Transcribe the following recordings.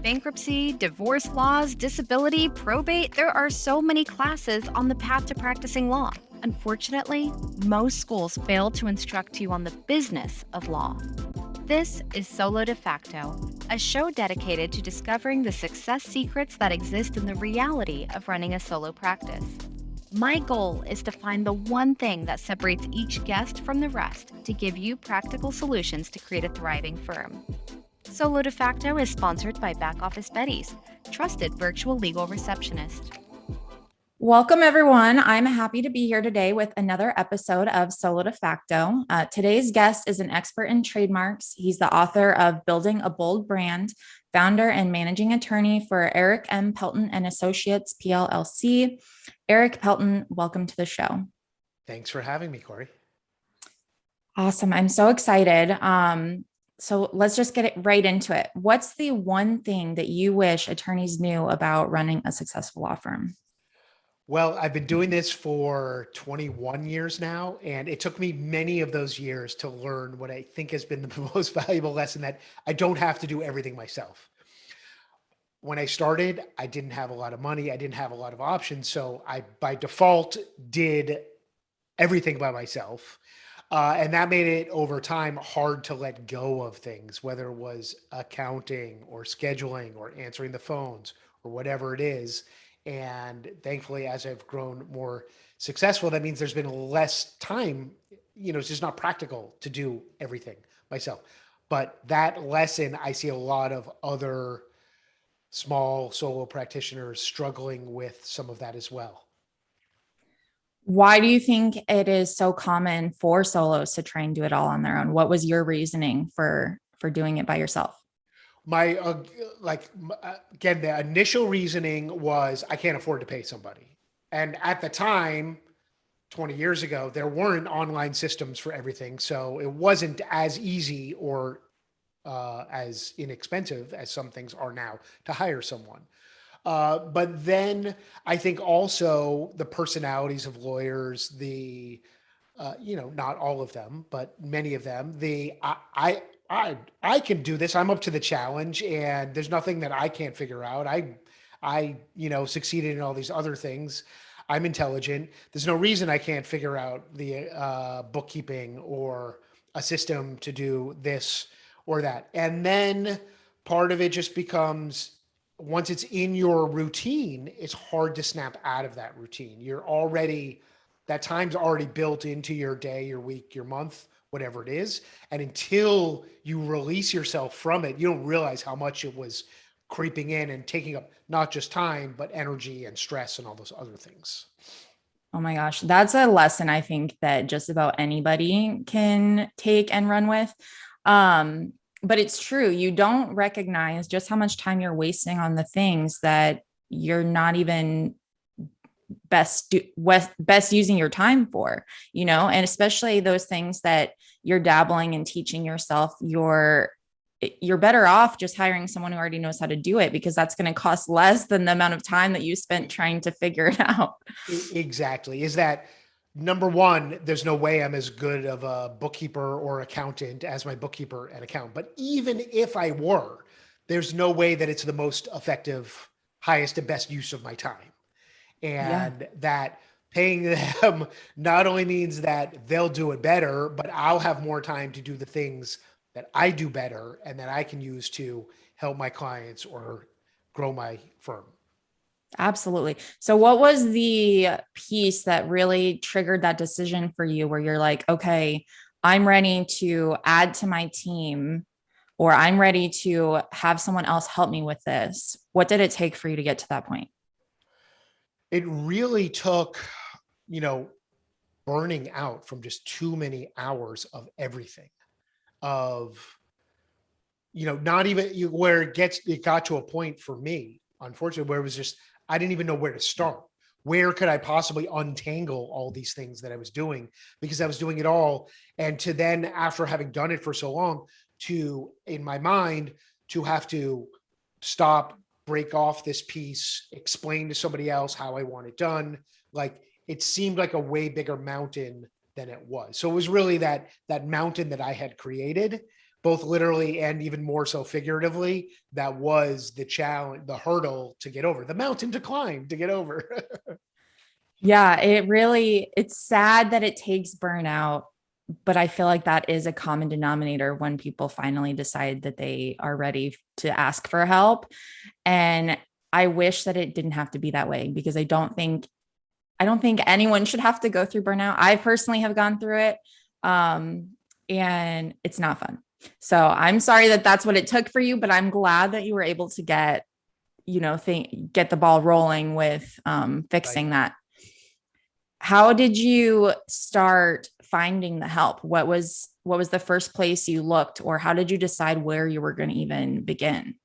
Bankruptcy, divorce laws, disability, probate, there are so many classes on the path to practicing law. Unfortunately, most schools fail to instruct you on the business of law. This is Solo De Facto, a show dedicated to discovering the success secrets that exist in the reality of running a solo practice. My goal is to find the one thing that separates each guest from the rest to give you practical solutions to create a thriving firm. Solo De Facto is sponsored by Back Office Betties, trusted virtual legal receptionist. Welcome, everyone. I'm happy to be here today with another episode of Solo De Facto. Today's guest is an expert in trademarks. He's the author of Building a Bold Brand, founder and managing attorney for Erik M. Pelton Associates, PLLC. Erik Pelton, welcome to the show. Thanks for having me, Kory. Awesome. I'm so excited. So let's just get it right into it. What's the one thing that you wish attorneys knew about running a successful law firm? Well, I've been doing this for 21 years now, and it took me many of those years to learn what I think has been the most valuable lesson, that I don't have to do everything myself. When I started, I didn't have a lot of money. I didn't have a lot of options. So I, by default, did everything by myself. And that made it over time hard to let go of things, whether it was accounting or scheduling or answering the phones or whatever it is. And thankfully, as I've grown more successful, that means there's been less time. It's just not practical to do everything myself. But that lesson, I see a lot of other small solo practitioners struggling with some of that as well. Why do you think it is so common for solos to try and do it all on their own? What was your reasoning for doing it by yourself? Again, the initial reasoning was I can't afford to pay somebody. And at the time, 20 years ago, there weren't online systems for everything. So it wasn't as easy or as inexpensive as some things are now to hire someone. But then I think also the personalities of lawyers, not all of them, but many of them, I can do this. I'm up to the challenge, and there's nothing that I can't figure out. I succeeded in all these other things. I'm intelligent. There's no reason I can't figure out the bookkeeping or a system to do this or that. And then part of it just becomes, once it's in your routine, it's hard to snap out of that routine. That time's already built into your day, your week, your month, whatever it is. And until you release yourself from it, you don't realize how much it was creeping in and taking up not just time, but energy and stress and all those other things. Oh my gosh, that's a lesson I think that just about anybody can take and run with. But it's true. You don't recognize just how much time you're wasting on the things that you're not even best using your time for, and especially those things that you're dabbling and teaching yourself. You're better off just hiring someone who already knows how to do it, because that's going to cost less than the amount of time that you spent trying to figure it out. Exactly. Is that number one, there's no way I'm as good of a bookkeeper or accountant as my bookkeeper and accountant. But even if I were, there's no way that it's the most effective, highest and best use of my time. And that paying them not only means that they'll do it better, but I'll have more time to do the things that I do better and that I can use to help my clients or grow my firm. Absolutely. So what was the piece that really triggered that decision for you, where you're like, okay, I'm ready to add to my team, or I'm ready to have someone else help me with this? What did it take for you to get to that point? It really took, burning out from just too many hours of everything, not even where it got to a point for me, unfortunately, where it was just, I didn't even know where to start. Where could I possibly untangle all these things that I was doing, because I was doing it all. And to then, after having done it for so long, in my mind, to have to stop, break off this piece, explain to somebody else how I want it done. Like, it seemed like a way bigger mountain than it was. So it was really that mountain that I had created both literally and even more so figuratively, that was the challenge, the hurdle to get over, the mountain to climb to get over. Yeah, it's sad that it takes burnout, but I feel like that is a common denominator when people finally decide that they are ready to ask for help. And I wish that it didn't have to be that way, because I don't think anyone should have to go through burnout. I personally have gone through it. And it's not fun. So I'm sorry that that's what it took for you, but I'm glad that you were able to get the ball rolling with fixing that. How did you start finding the help? What was the first place you looked, or how did you decide where you were going to even begin?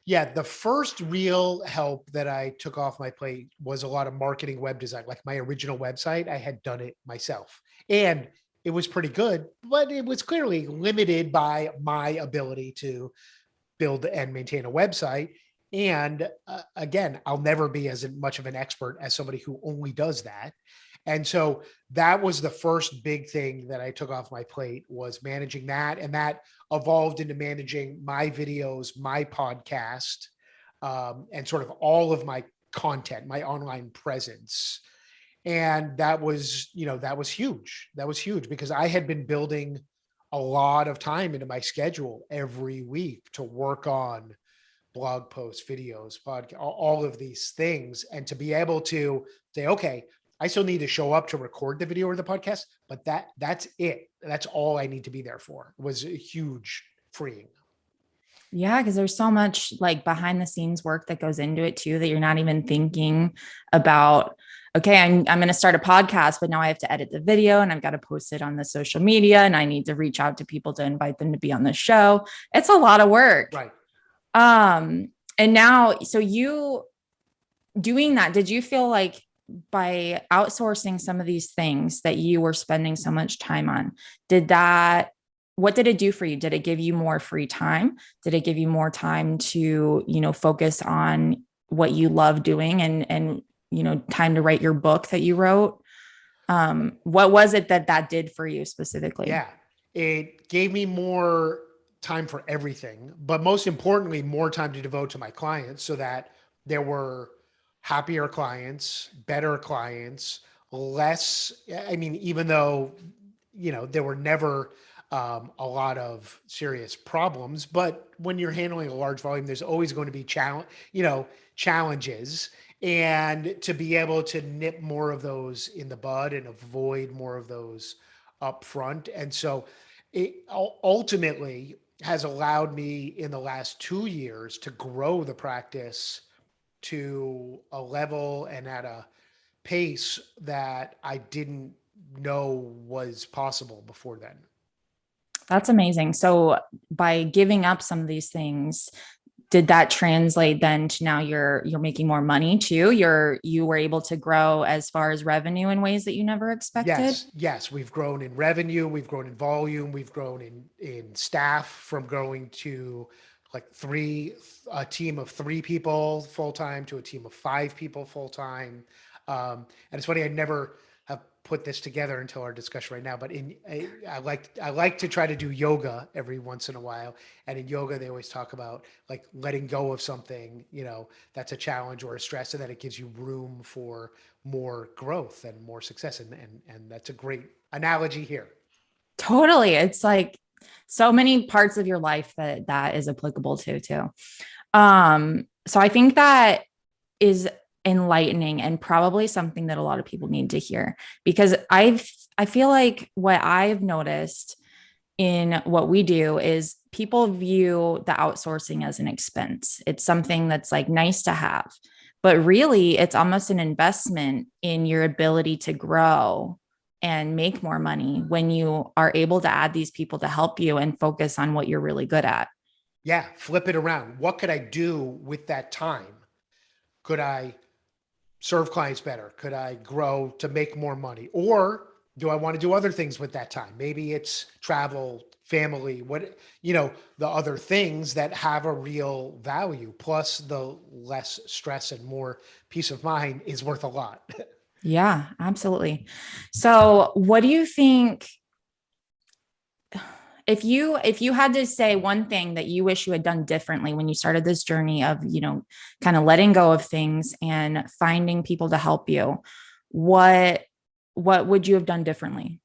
Yeah, the first real help that I took off my plate was a lot of marketing, web design. Like my original website, I had done it myself, and it was pretty good, but it was clearly limited by my ability to build and maintain a website. And again, I'll never be as much of an expert as somebody who only does that. And so that was the first big thing that I took off my plate, was managing that. And that evolved into managing my videos, my podcast, and sort of all of my content, my online presence. And that was huge. That was huge because I had been building a lot of time into my schedule every week to work on blog posts, videos, podcast, all of these things. And to be able to say, okay, I still need to show up to record the video or the podcast, but that's it. That's all I need to be there for. It was a huge freeing. Yeah, because there's so much like behind the scenes work that goes into it too, that you're not even thinking about. Okay, I'm going to start a podcast, but now I have to edit the video and I've got to post it on the social media, and I need to reach out to people to invite them to be on the show. It's a lot of work. Right. And now, so you doing that, did you feel like by outsourcing some of these things that you were spending so much time on, what did it do for you? Did it give you more free time? Did it give you more time to, focus on what you love doing and, time to write your book that you wrote? What was it that did for you specifically? Yeah, it gave me more time for everything, but most importantly, more time to devote to my clients, so that there were happier clients, better clients, less. I mean, even though, there were never a lot of serious problems, but when you're handling a large volume, there's always going to be challenges, and to be able to nip more of those in the bud and avoid more of those up front. And so it ultimately has allowed me in the last 2 years to grow the practice to a level and at a pace that I didn't know was possible before then. That's amazing. So by giving up some of these things, did that translate then to now you're making more money too? You were able to grow as far as revenue in ways that you never expected? Yes. We've grown in revenue. We've grown in volume. We've grown in staff, from growing to like a team of 3 people full-time to a team of 5 people full-time. And it's funny, I never have put this together until our discussion right now, but I like to try to do yoga every once in a while. And in yoga, they always talk about like letting go of something, that's a challenge or a stress, so that it gives you room for more growth and more success. And that's a great analogy here. Totally. It's like so many parts of your life that is applicable to too. So I think that is enlightening and probably something that a lot of people need to hear, because I feel like what I've noticed in what we do is people view the outsourcing as an expense. It's something that's like nice to have, but really it's almost an investment in your ability to grow and make more money when you are able to add these people to help you and focus on what you're really good at. Yeah. Flip it around. What could I do with that time? Could I serve clients better? Could I grow to make more money? Or do I want to do other things with that time? Maybe it's travel, family, the other things that have a real value, plus the less stress and more peace of mind is worth a lot. Yeah, absolutely. So what do you think If you had to say one thing that you wish you had done differently when you started this journey of, kind of letting go of things and finding people to help you, what would you have done differently?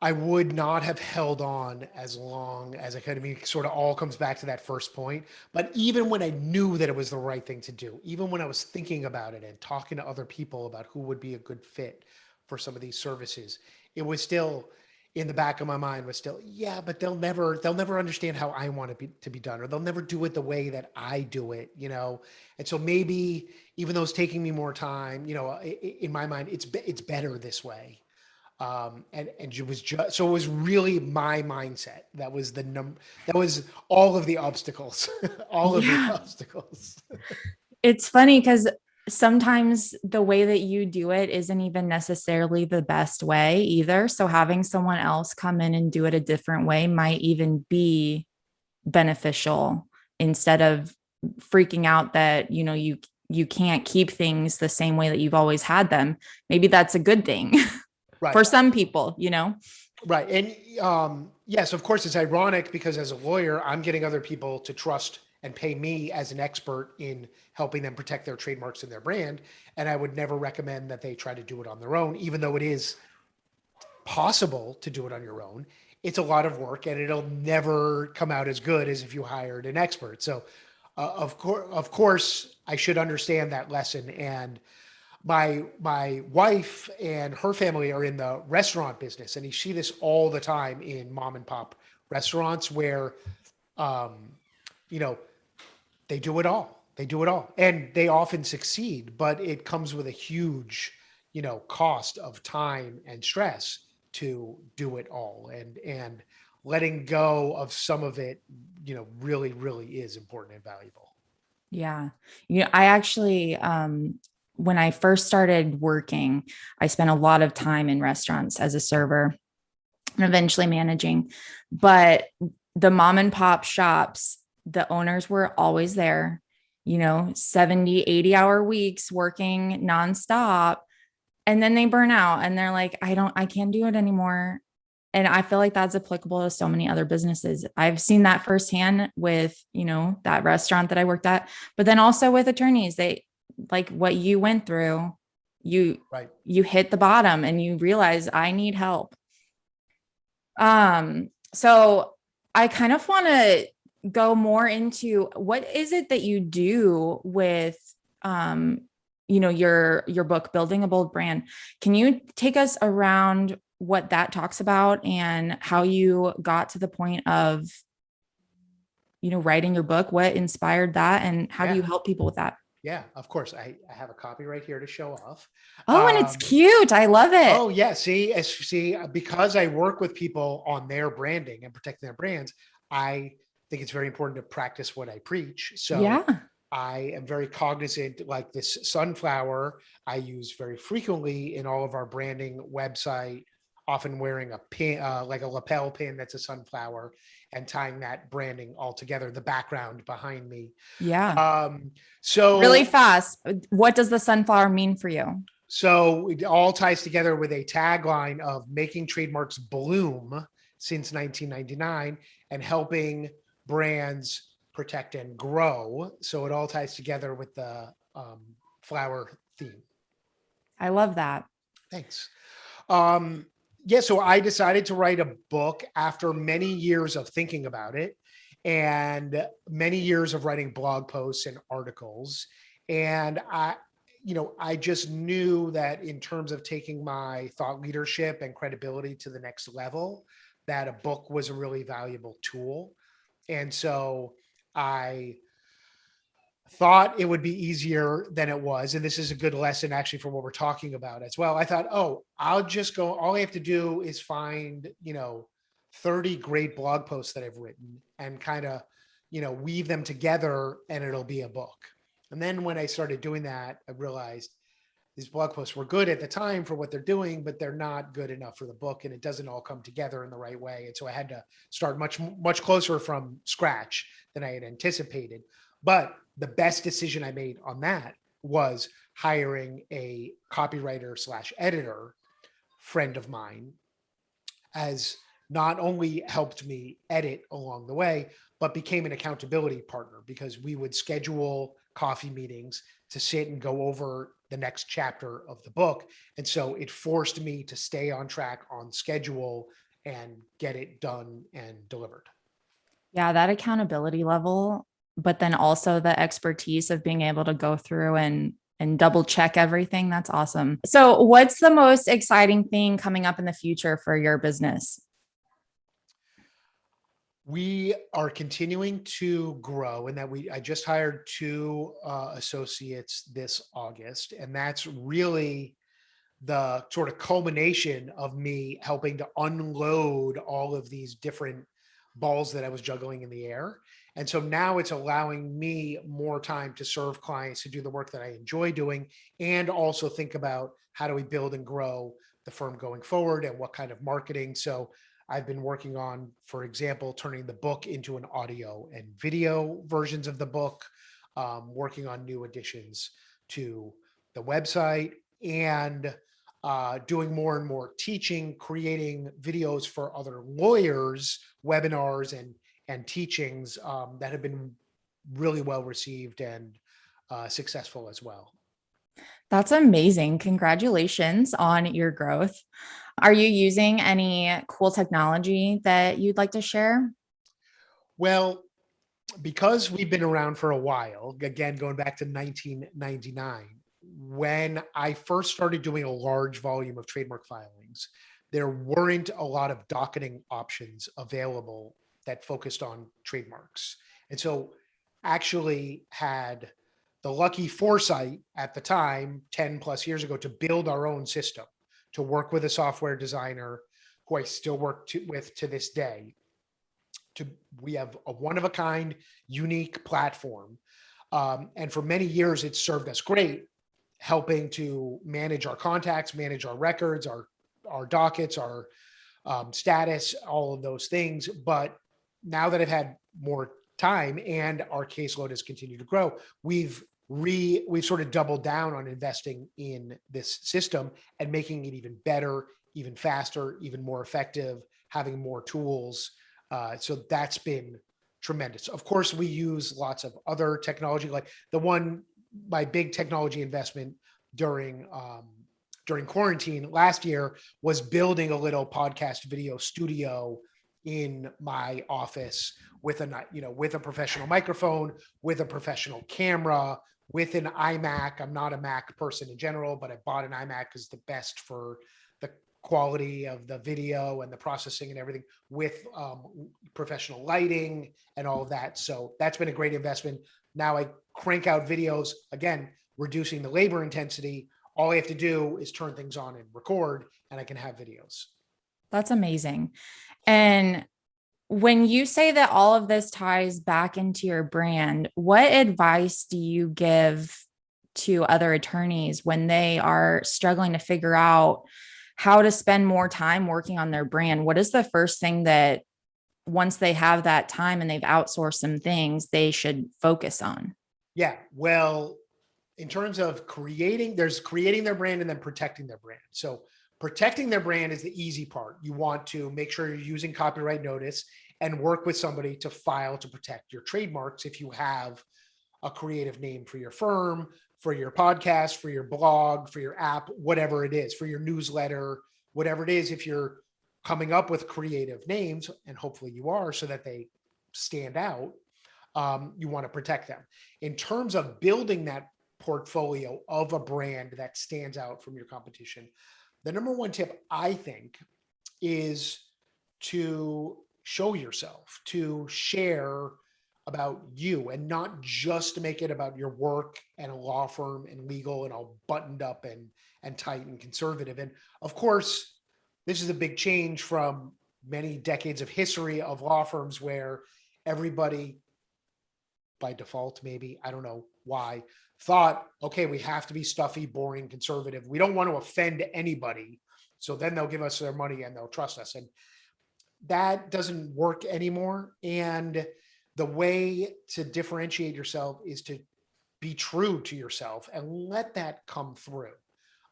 I would not have held on as long as I could. I mean, it sort of all comes back to that first point. But even when I knew that it was the right thing to do, even when I was thinking about it and talking to other people about who would be a good fit for some of these services, it was still in the back of my mind was still, yeah, but they'll never understand how I want it to be done, or they'll never do it the way that I do it, And so maybe even though it's taking me more time, in my mind, it's better this way. And it was just, so it was really my mindset. That was that was all of the obstacles, all of the Yeah. obstacles. It's funny because sometimes the way that you do it isn't even necessarily the best way either. So having someone else come in and do it a different way might even be beneficial, instead of freaking out that, you can't keep things the same way that you've always had them. Maybe that's a good thing Right. for some people, Right. And yes, of course, it's ironic because as a lawyer, I'm getting other people to trust and pay me as an expert in helping them protect their trademarks and their brand. And I would never recommend that they try to do it on their own, even though it is possible to do it on your own. It's a lot of work and it'll never come out as good as if you hired an expert. So of course, I should understand that lesson. And my wife and her family are in the restaurant business, and you see this all the time in mom and pop restaurants where, you know, they do it all. They do it all, and they often succeed, but it comes with a huge, cost of time and stress to do it all, and letting go of some of it, really, really is important and valuable. Yeah. I actually, when I first started working, I spent a lot of time in restaurants as a server and eventually managing. But the mom and pop shops, the owners were always there, 70, 80-hour weeks working nonstop. And then they burn out and they're like, I can't do it anymore. And I feel like that's applicable to so many other businesses. I've seen that firsthand with, that restaurant that I worked at, but then also with attorneys, they like what you went through, Right. you hit the bottom and you realize I need help. So I kind of want to go more into what is it that you do with, your book, Building a Bold Brand. Can you take us around what that talks about and how you got to the point of, writing your book? What inspired that and how do you help people with that? Yeah, of course. I have a copy right here to show off. Oh, and it's cute. I love it. Oh yeah. See, because I work with people on their branding and protecting their brands, I think it's very important to practice what I preach. So Yeah. I am very cognizant, like this sunflower I use very frequently in all of our branding website, often wearing a pin, like a lapel pin that's a sunflower, and tying that branding all together, the background behind me. Yeah. So Really fast. What does the sunflower mean for you? So it all ties together with a tagline of making trademarks bloom since 1999 and helping brands protect and grow. So it all ties together with the flower theme. I love that. Thanks. Yeah, so I decided to write a book after many years of thinking about it and many years of writing blog posts and articles. And I just knew that in terms of taking my thought leadership and credibility to the next level, that a book was a really valuable tool. And so I thought it would be easier than it was. And this is a good lesson actually for what we're talking about as well. I thought, I'll just go, all I have to do is find, 30 great blog posts that I've written and kind of, weave them together and it'll be a book. And then when I started doing that, I realized these blog posts were good at the time for what they're doing, but they're not good enough for the book and it doesn't all come together in the right way. And so I had to start much, much closer from scratch than I had anticipated. But the best decision I made on that was hiring a copywriter / editor friend of mine has not only helped me edit along the way, but became an accountability partner because we would schedule coffee meetings to sit and go over the next chapter of the book. And so it forced me to stay on track, on schedule, and get it done and delivered. Yeah, that accountability level, but then also the expertise of being able to go through and double check everything. That's awesome. So what's the most exciting thing coming up in the future for your business? We are continuing to grow, and that I just hired two associates this August, and that's really the sort of culmination of me helping to unload all of these different balls that I was juggling in the air. And so now it's allowing me more time to serve clients, to do the work that I enjoy doing, and also think about how do we build and grow the firm going forward and what kind of marketing. So I've been working on, for example, turning the book into an audio and video versions of the book, working on new additions to the website, and doing more and more teaching, creating videos for other lawyers, webinars and teachings that have been really well received and successful as well. That's amazing. Congratulations on your growth. Are you using any cool technology that you'd like to share? Well, because we've been around for a while, again, going back to 1999, when I first started doing a large volume of trademark filings, there weren't a lot of docketing options available that focused on trademarks. And so actually had the lucky foresight at the time, 10 plus years ago, to build our own system, to work with a software designer who I still work with to this day. We have a one of a kind, unique platform. And for many years, it's served us great, helping to manage our contacts, manage our records, our dockets, our status, all of those things. But now that I've had more time and our caseload has continued to grow, we've sort of doubled down on investing in this system and making it even better, even faster, even more effective, having more tools. So that's been tremendous. Of course, we use lots of other technology, like my big technology investment during quarantine last year was building a little podcast video studio in my office with a professional microphone, with a professional camera, with an iMac. I'm not a Mac person in general, but I bought an iMac because the best for the quality of the video and the processing and everything, with professional lighting and all of that. So that's been a great investment. Now I crank out videos, again, reducing the labor intensity. All I have to do is turn things on and record, and I can have videos. That's amazing. And when you say that all of this ties back into your brand, what advice do you give to other attorneys when they are struggling to figure out how to spend more time working on their brand? What is the first thing that, once they have that time and they've outsourced some things, they should focus on? Yeah, well, in terms of there's creating their brand and then protecting their brand. So protecting their brand is the easy part. You want to make sure you're using copyright notice and work with somebody to file to protect your trademarks if you have a creative name for your firm, for your podcast, for your blog, for your app, whatever it is, for your newsletter, whatever it is. If you're coming up with creative names, and hopefully you are, so that they stand out, you want to protect them. In terms of building that portfolio of a brand that stands out from your competition, the number one tip, I think, is to show yourself, to share about you, and not just to make it about your work and a law firm and legal and all buttoned up and tight and conservative. And of course, this is a big change from many decades of history of law firms where everybody, by default, maybe, I don't know why, thought, okay, we have to be stuffy, boring, conservative. We don't want to offend anybody. So then they'll give us their money and they'll trust us. And that doesn't work anymore. And the way to differentiate yourself is to be true to yourself and let that come through.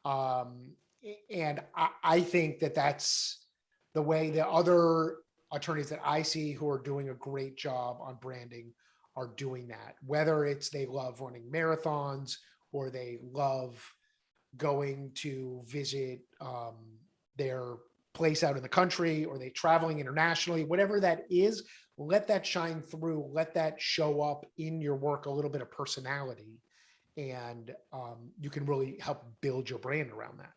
And I think that that's the way the other attorneys that I see who are doing a great job on branding are doing that, whether it's they love running marathons or they love going to visit their place out in the country, or they traveling internationally, whatever that is, let that shine through, let that show up in your work, a little bit of personality. And you can really help build your brand around that.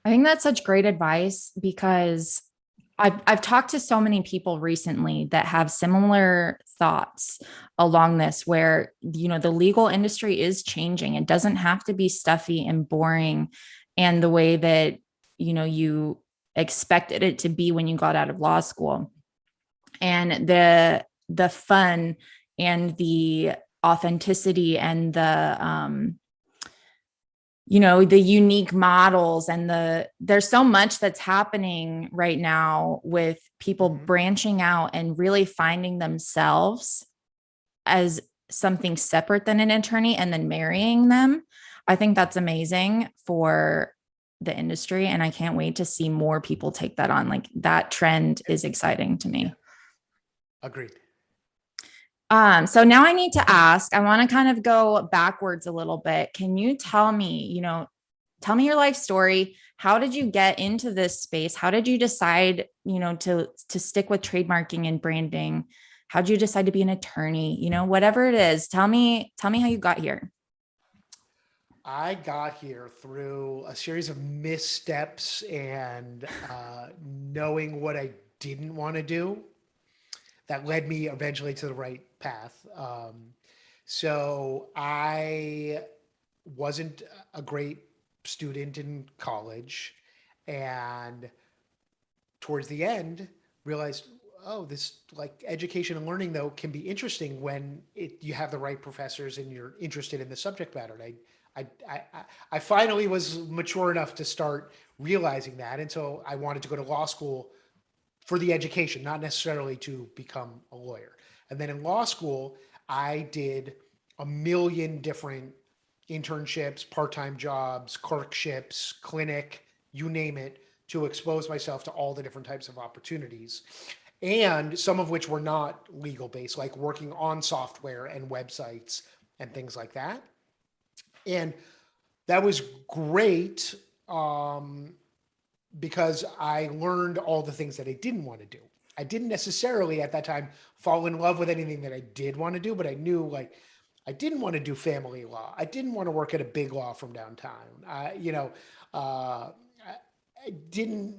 I think that's such great advice, because I've talked to so many people recently that have similar thoughts along this, where, the legal industry is changing. It doesn't have to be stuffy and boring and the way that, you expected it to be when you got out of law school. And the fun and the authenticity and the unique models, and there's so much that's happening right now with people branching out and really finding themselves as something separate than an attorney and then marrying them. I think that's amazing for the industry. And I can't wait to see more people take that on. Like, that trend is exciting to me. Agreed. So now I need to ask, I want to kind of go backwards a little bit. Can you tell me, tell me your life story? How did you get into this space? How did you decide, to stick with trademarking and branding? How did you decide to be an attorney? Whatever it is, tell me how you got here. I got here through a series of missteps and knowing what I didn't want to do that led me eventually to the right path. So I wasn't a great student in college, and towards the end realized, oh, this like education and learning though can be interesting when you have the right professors and you're interested in the subject matter. And I finally was mature enough to start realizing that. And so I wanted to go to law school for the education, not necessarily to become a lawyer. And then in law school, I did a million different internships, part-time jobs, clerkships, clinic, you name it, to expose myself to all the different types of opportunities. And some of which were not legal based, like working on software and websites and things like that. And that was great because I learned all the things that I didn't want to do. I didn't necessarily at that time fall in love with anything that I did want to do, but I knew like I didn't want to do family law. I didn't want to work at a big law firm downtown. I didn't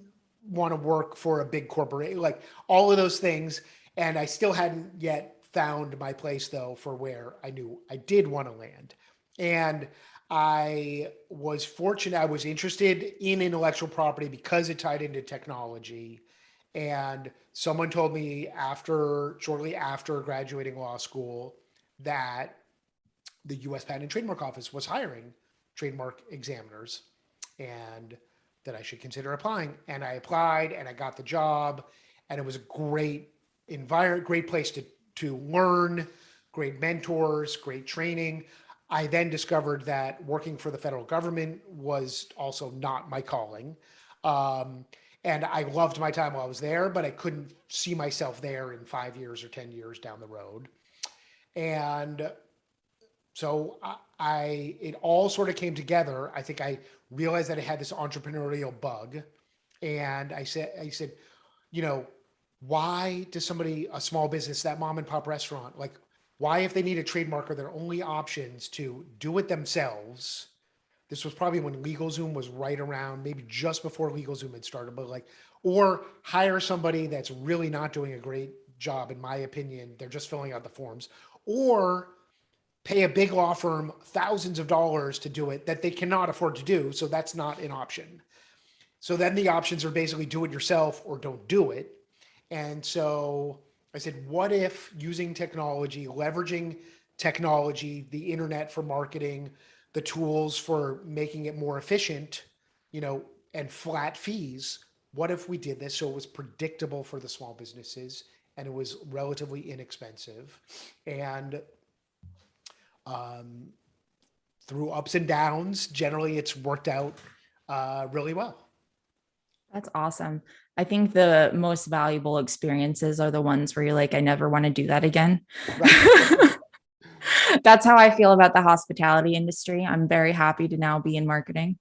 want to work for a big corporation, like all of those things. And I still hadn't yet found my place though for where I knew I did want to land. And I was fortunate. I was interested in intellectual property because it tied into technology. And someone told me shortly after graduating law school, that the U.S. Patent and Trademark Office was hiring trademark examiners and that I should consider applying. And I applied and I got the job, and it was a great environment, great place to learn, great mentors, great training. I then discovered that working for the federal government was also not my calling. And I loved my time while I was there, but I couldn't see myself there in 5 years or 10 years down the road. And so it all sort of came together. I think I realized that I had this entrepreneurial bug. And I said, why does a small business, that mom and pop restaurant, like, why, if they need a trademark, are their only options to do it themselves? This was probably when LegalZoom was right around, maybe just before LegalZoom had started, but or hire somebody that's really not doing a great job, in my opinion. They're just filling out the forms, or pay a big law firm thousands of dollars to do it that they cannot afford to do. So that's not an option. So then the options are basically do it yourself or don't do it. And so I said, what if using technology, leveraging technology, the internet for marketing, the tools for making it more efficient, and flat fees, what if we did this so it was predictable for the small businesses and it was relatively inexpensive? And through ups and downs, generally it's worked out really well. That's awesome. I think the most valuable experiences are the ones where you're like, I never want to do that again. Right. That's how I feel about the hospitality industry. I'm very happy to now be in marketing.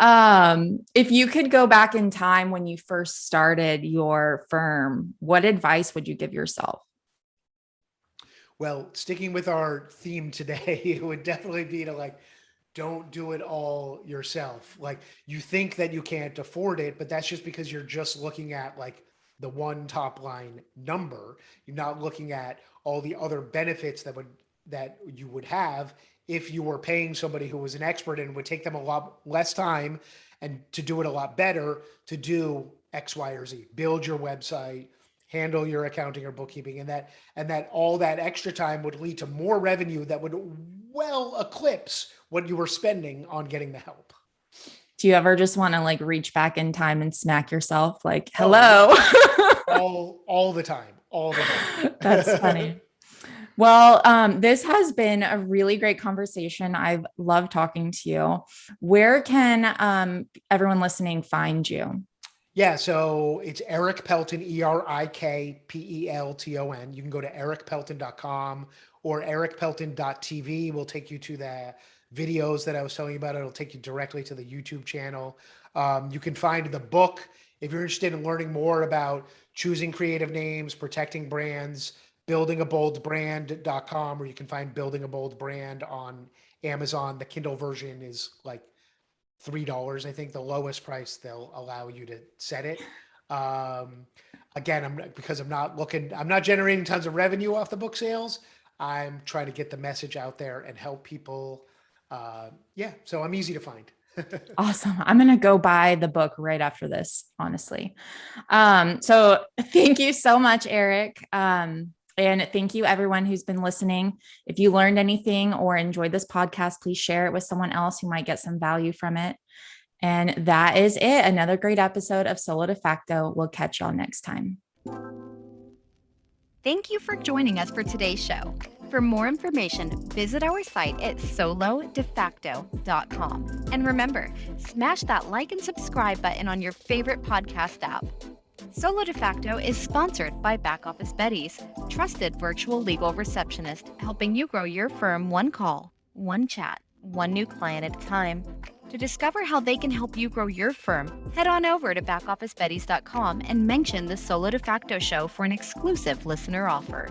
If you could go back in time when you first started your firm, what advice would you give yourself? Well, sticking with our theme today, it would definitely be to like, don't do it all yourself. Like you think that you can't afford it, but that's just because you're just looking at like the one top line number. You're not looking at all the other benefits that you would have if you were paying somebody who was an expert, and would take them a lot less time and to do it a lot better to do X, Y, or Z. Build your website, handle your accounting or bookkeeping, and that all that extra time would lead to more revenue that would well eclipse what you were spending on getting the help. Do you ever just want to like reach back in time and smack yourself like, Oh, hello? yeah. All the time, all the time. That's funny. Well, this has been a really great conversation. I've loved talking to you. Where can everyone listening find you? Yeah, so it's Erik Pelton, ErikPelton. You can go to erikpelton.com or erikpelton.tv. Will take you to the videos that I was telling you about. It'll take you directly to the YouTube channel. You can find the book if you're interested in learning more about choosing creative names, protecting brands, buildingaboldbrand.com, or you can find Building a Bold Brand on Amazon. The Kindle version is like $3. I think the lowest price they'll allow you to set it. Again, I'm not generating tons of revenue off the book sales. I'm trying to get the message out there and help people. So I'm easy to find. Awesome. I'm going to go buy the book right after this, honestly. So thank you so much, Erik. And thank you everyone who's been listening. If you learned anything or enjoyed this podcast, please share it with someone else who might get some value from it. And that is it. Another great episode of Solo De Facto. We'll catch y'all next time. Thank you for joining us for today's show. For more information, visit our site at solodefacto.com. And remember, smash that like and subscribe button on your favorite podcast app. Solo De Facto is sponsored by Back Office Betties, trusted virtual legal receptionist, helping you grow your firm one call, one chat, one new client at a time. To discover how they can help you grow your firm, head on over to backofficebetties.com and mention the Solo De Facto show for an exclusive listener offer.